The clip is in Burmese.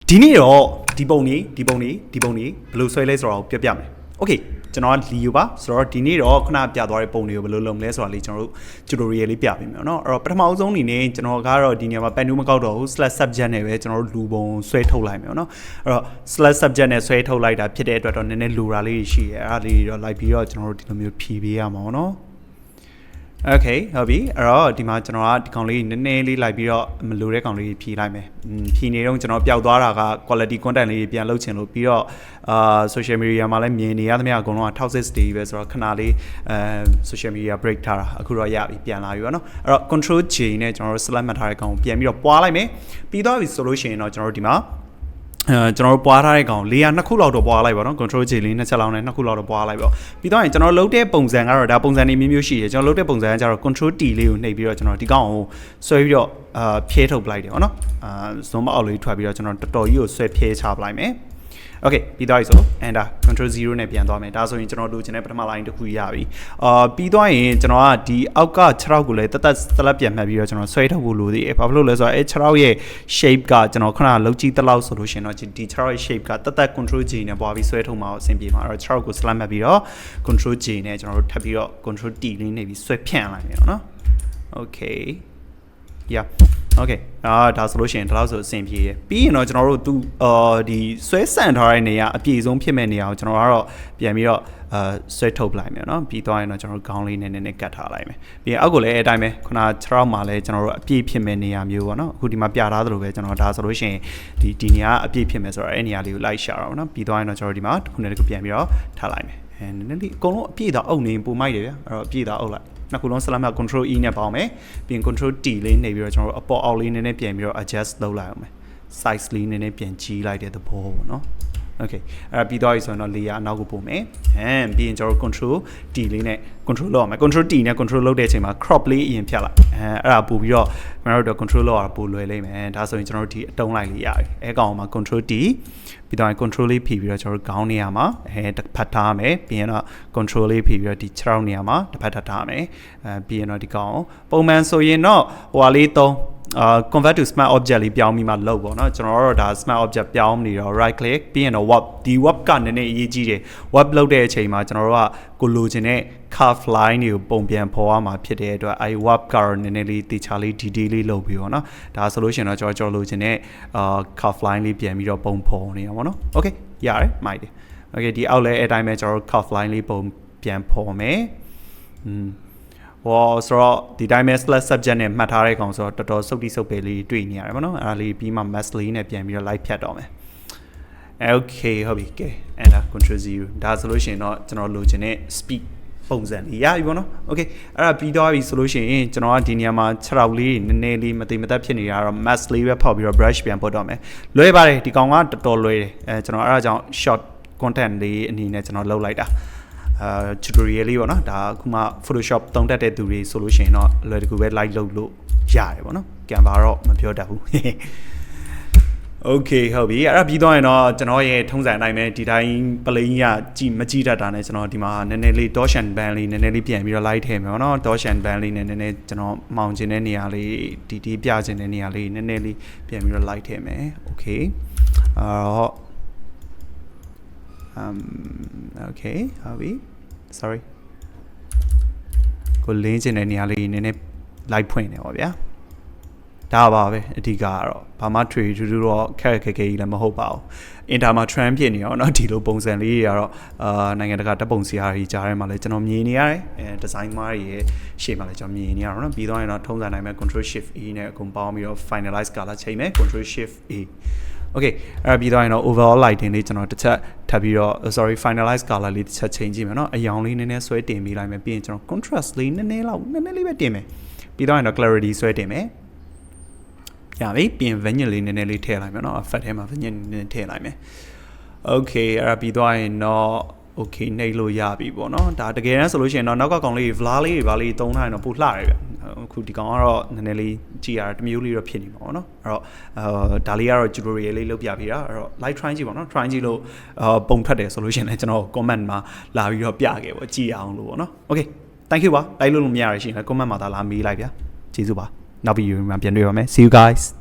ဒီနေ့တော့ဒီပုံနေဘယ်လိုဆွဲလဲဆိုတော့ပြောပြမယ်။ Okay ကျွန်တော်ကလီယိုပါဆိုတော့ဒီနေ့တော့ခဏပြသွားတဲ့ပုံတွေကိုဘယ်လိုလုပ်မလဲဆိုတာလေးကျွန်တော်တို့ tutorial လေးပြပေးမယ်เนาะအဲ့တော့ပထမအဆုံးအနေနဲ့ကျွန်တော်ကတော့ဒီနေရာမှာ pen မကောက်တော့ဘူး /subject နဲ့ပဲကျွန်တော်တို့လူပုံဆွဲထုတ်လိုက်မယ်เนาะအဲ့တော့ /subject နဲ့ဆွဲထုတ်လိုက်တာဖြစ်တဲ့အတွက်တော့နည်းနည်းလူတာလေးရှိရဲအဲ့ဒါလေးတော့လိုက်ပြီးတော့ကျွန်တော်တို့ဒီလိုမျိုးဖြီးပေးရမှာเนาะOkay ဟုတ်ပြီအဲ့တော့ဒီမှာကျွန်တော်ကဒီကောင်လေးနည်းနည်းလေးလိုက်ပြီးတော့မလိုတဲ့ကောင်လေးဖြီးလိုက်မယ်ဖြီးနေတော့ကျွန်တော်ပျောက်သွားတာက quality content လေးပြန်လုပ်ချင်လို့ပြီးတော့social media မှာလည်းမြင်နေရသမျှအကုန်လုံးက60 ပဲဆိုတော့ခဏလေး social media break ထားတာအခုတော့ရပြီပြန်လာပြီပေါ့နော်အဲ့တော့ control J နဲ့ကျွန်တော်တို့ select မှတ်ထားတဲ့ကောင်ကိုပြန်ပြီးတော့ပွားလိုက်မယ်ပြီးတော့ပြီဆိုလို့ရှိရင်တော့ကျွန်တော်တို့ဒီမှာကျွန်တော်တို့ပွားထားတဲ့ကောင်လေး2ခုလောက်တော့ပွားလိုက်ပါတော့ control J လေး2ချက်လောက်နဲ့2ခုလောက်တော့ပွားလိုက်ပေါ့ပြီးတော့ရင်ကျွန်တော်လုပ်တဲ့ပုံစံကတော့ဒါပုံစံတွေမျိုးရှိတယ်ကျွန်တော်လုပ်တဲ့ပုံစံကကျတော့ control T လေးကိုနှိပ်ပြီးတော့ကျွန်တော်ဒီကောင်ကိုဆွဲပြီးတော့ဖြဲထုတ်ပလိုက်တယ်ပေါ့နော်zoom out လေးထွက်ပြီးတော့ကျွန်တော်တော်တော်ကြီးကိုဆွဲဖြဲချပလိုက်မယ် Okay ပြီးသွားပြီဆို enter control 0နဲ့ပြန်သွားမယ်ဒါဆိုရင်ကျွန်တော်လိုချင်တဲ့ပထမ line တစ်ခုရပြီပြီးသွားရင်ကျွန်တော်ကဒီအောက်က6ကိုလည်းတက်လက်ပြန်မှတ်ပြီးတော့ကျွန်တော်ဆွဲထုတ်ဖို့လိုသေးတယ်ဘာဖြစ်လို့လဲဆိုတော့အဲ6ရဲ့ shape ကကျွန်တော်ခုနကလောက်ကြည့်တလောက်ဆိုလို့ရှင်တော့ဒီ6ရဲ့ shape ကတက် control J နဲ့ပွားပြီးဆွဲထုတ်မှာအဆင်ပြေမှာအဲ့တော့6ကို select မှတ်ပြီးတော့ control J နဲ့ကျွန်တော်တို့ထပ်ပြီးတော့ control T လေးနေပြီးဆွဲဖြန့်လိုက်မယ်နော် Okay yeah Okay ဒါဆိုလို့ရှိရင်ဒါလို့ဆိုအဆင်ပြေရပြီးရင်တော့ကျွန်တော်တို့သူဒီဆွဲဆန့်ထားတဲ့နေရာအပြည့်ဆုံးဖြစ်မဲ့နေရာကိုကျွန်တော်ကတော့ပြန်ပြီးတော့ဆွဲထုတ်လိုက်မယ်เนาะပြီးသွားရင်တော့ကျွန်တော်တို့ခေါင်းလေးနည်းနည်းကတ်ထားလိုက်မယ်ပြီးရင်အောက်ကိုလည်းအတိုင်းပဲခုန6မှာလည်းကျွန်တော်တို့အပြည့်ဖြစ်မဲ့နေရာမျိုးပေါ့เนาะအခုဒီမှာပြထားသလိုပဲကျွန်တော်ဒါဆိုလို့ရှိရင်ဒီနေရာအပြည့်ဖြစ်မဲ့ဆိုတော့အဲ့နေရာလေးကိုလိုက်ရှာတော့เนาะပြီးသွားရင်တော့ကျွန်တော်ဒီမှာတစ်ခုနဲ့တစ်ခုပြန်ပြီးတော့ထားလိုက်မယ်နည်းနည်းလေးအကုန်လုံးအပြည့်တော့အုပ်နေပုံမိုက်တယ်ဗျအဲ့တော့အပြည့်တော့အုပ်လိုက်နောက်ခုလုံး select မှာ control E နဲ့ပေါင်းမယ်ပြီးရင် control T လေးနှိပ်ပြီးတော့ကျွန်တော်တို့အပေါ်အောက်လေးနည်းနည်းပြန်ပြီးတော့ adjust လုပ်လိုက်အောင်မယ် size လေးနည်းနည်းပြန်ကြီးလိုက်တဲ့သဘောပေါ့နော် Okay အဲ့ပြီးသွားပြီဆိုရင်တော့ layer အနောက်ကိုပို့မယ်ပြီးရင်ကျွန်တော်တို့ control T လေးနဲ့ control လုပ်အောင်မယ် control T နဲ့ control လုပ်တဲ့အချိန်မှာ crop လေးအရင်ဖြတ်လိုက်အဲ့ဒါပို့ပြီးတော့ကျွန်တော်တို့ control လုပ်ရတာပိုလွယ်လိမ့်မယ်ဒါဆိုရင်ကျွန်တော်တို့ဒီအတုံးလိုက်လေးရပြီအဲကောင်မှာ control T ပြီးတော့ control လေးဖြည့်ပြီးတော့ကျွန်တော်တို့ခေါင်းနေရာမှာတစ်ဖက်ထားမယ်ပြီးရင်တော့ control လေးဖြည့်ပြီးတော့ဒီ6နေရာမှာတစ်ဖက်ထားမယ်ပြီးရင်တော့ဒီကောင်ပုံမှန်ဆိုရင်တော့ဟိုဟာလေးသုံးconvert to smart object လေးပြောင်းပြီးမှလုပ်ပေါ့နော်ကျွန်တော်တို့ဒါ smart object ပြောင်းနေတော့ right click ပြီးရင်တော့ warp ဒီ warp ကနည်းနည်းအရေးကြီးတယ် warp လုပ်တဲ့အချိန်မှာကျွန်တော်တို့ကကိုလိုချင်တဲ့ curve line တွေကိုပုံပြန်ဖော်ရမှာဖြစ်တဲ့အတွက်အဲ warp ကတော့နည်းနည်းလေးတေချာလေး detail လေးလုပ်ပြီးပေါ့နော်ဒါဆိုလို့ရှိရင်တော့ကျွန်တော်လိုချင်တဲ့curve line လေးပြန်ပြီးတော့ပုံဖော်နေရပါတော့ okay ရတယ်မိုက်တယ် okay ဒီအောက်လဲအတိုင်းပဲကျွန်တော်တို့ curve line လေးပုံပြန်ဖော်မယ်ဆိုတော့ဒီတိုင်းပဲ /subject နဲ့မှတ်ထားတဲ့ကောင်ဆိုတော့တော်တော်စုပ်တိစုပ်ပဲလေးတွေ့နေရတယ်ဗောနော်အဲ့ဒါလေးပြီးမှ mask လေးနဲ့ပြန်ပြီးတော့ live ဖြတ်တော့မယ် Okay ဟုတ်ပြီကဲ enter control 0ဒါဆိုလို့ရှိရင်တော့ကျွန်တော်လိုချင်တဲ့ speed ပုံစံလေးရပြီဗောနော် Okay အဲ့ဒါပြီးသွားပြီဆိုလို့ရှိရင်ကျွန်တော်ကဒီနေရာမှာ6လောက်လေးနည်းနည်းလေးမသိမသက်ဖြစ်နေတာတော့ mask လေးပဲဖောက်ပြီးတော့ brush ပြန်ပုတ်တော့မယ်လွယ်ပါတယ်ဒီကောင်ကတော်တော်လွယ်တယ်ကျွန်တော်အဲ့ဒါကြောင့် short content လေးအနေနဲ့ကျွန်တော်လုပ်လိုက်တာtutorial လေးပေါ့နော်ဒါအခုမှ Photoshop သုံးတတ်တဲ့သူတွေဆိုလို့ရှိရင်တော့လွယ်တကူပဲ like လုပ်လို့ရတယ်ပေါ့နော် Canva တော့မပြောတတ်ဘူး Okay ဟုတ်ပြီအဲ့ဒါပြီးတော့ရင်တော့ကျွန်တော်ရဲ့ထုံးစံအတိုင်းပဲဒီတိုင်း plane ကမကြည့်တတ်တာနဲ့ကျွန်တော်ဒီမှာနည်းနည်းလေး Torsion band လေးနည်းနည်းလေးပြန်ပြီးတော့ light ထည့်မယ်ပေါ့နော် Torsion band လေးနည်းနည်းကျွန်တော်မောင်ခြင်းတဲ့နေရာလေးဒီပြခြင်းတဲ့နေရာလေးနည်းနည်းလေးပြန်ပြီးတော့ light ထည့်မယ် Okay okay ဟုတ်ပြီ sorry ကိုလင်းချင်တဲ့နေရာလေးနည်းနည်း light ဖွင့်နေပါဗျာဒါပါပဲအဓိကကတော့ဘာမှ trade ထူးထူးတော့ခက်ကြီးလည်းမဟုတ်ပါဘူး inter မှာ trend ဖြစ်နေအောင်เนาะဒီလိုပုံစံလေးတွေကတော့နိုင်ငံတကာတပ်ပုံစရာတွေကြားထဲမှာလည်းကျွန်တော်မြင်နေရတယ်design မားတွေရဲ့ရှေ့မှာလည်းကျွန်တော်မြင်နေရတော့เนาะပြီးတော့ရင်တော့ထုံးစံတိုင်းပဲ control shift E နဲ့အကုန်ပေါင်းပြီးတော့ finalize color ချိန်မယ် control shift E Okay အဲ့ပြီးတော့ရင်တော့ overall lighting လေးကျွန်တော်တစ်ချက်ထပ်ပြီးတော့ sorry finalize color လေးတစ်ချက်ချိန်ကြည့်မယ်เนาะအယောင်လေးနည်းနည်းဆွဲတင်ပေးလိုက်မယ်ပြီးရင်ကျွန်တော် contrast လေးနည်းနည်းလေးပဲတင်မယ်ပြီးတော့ရင်တော့ clarity ဆွဲတင်မယ်ရပြီပြီးရင် vignette လေးနည်းနည်းလေးထည့်လိုက်မယ်เนาะ effect ထဲမှာ vignette နည်းနည်းထည့်လိုက်မယ် Okay အဲ့ပြီးတော့ရင်တော့ Okay နှိပ်လို့ရပြီပေါ့နော်ဒါတကယ်တမ်းဆိုလို့ရှိရင်တော့နောက်ကကောင်လေး vlog လေးတွေဗာလေးသုံးထားရင်တော့ပိုလှတယ်ဗျအခုဒီကောင်ကတော့နည်းနည်းလေးကြည့်ရတာတမျိုးလေးတော့ဖြစ်နေမှာပေါ့နော်အဲ့တော့ဒါလေးကတော့ tutorial လေးလုပ်ပြပေးတာအဲ့တော့ live try ကြည့်ပါနော် try ကြည့်လို့ပုံထွက်တယ်ဆိုလို့ရှိရင်လည်းကျွန်တော် comment မှာလာပြီးတော့ပြခဲ့ပေါ့ကြည့်အောင်လို့ပေါ့နော် Okay thank you ပါ like လို့မရရရှိရင် comment မှာဒါလာမေးလိုက်ဗျာကျေးဇူးပါနောက်ဗီဒီယိုမှာပြန်တွေ့ပါမယ် see you guys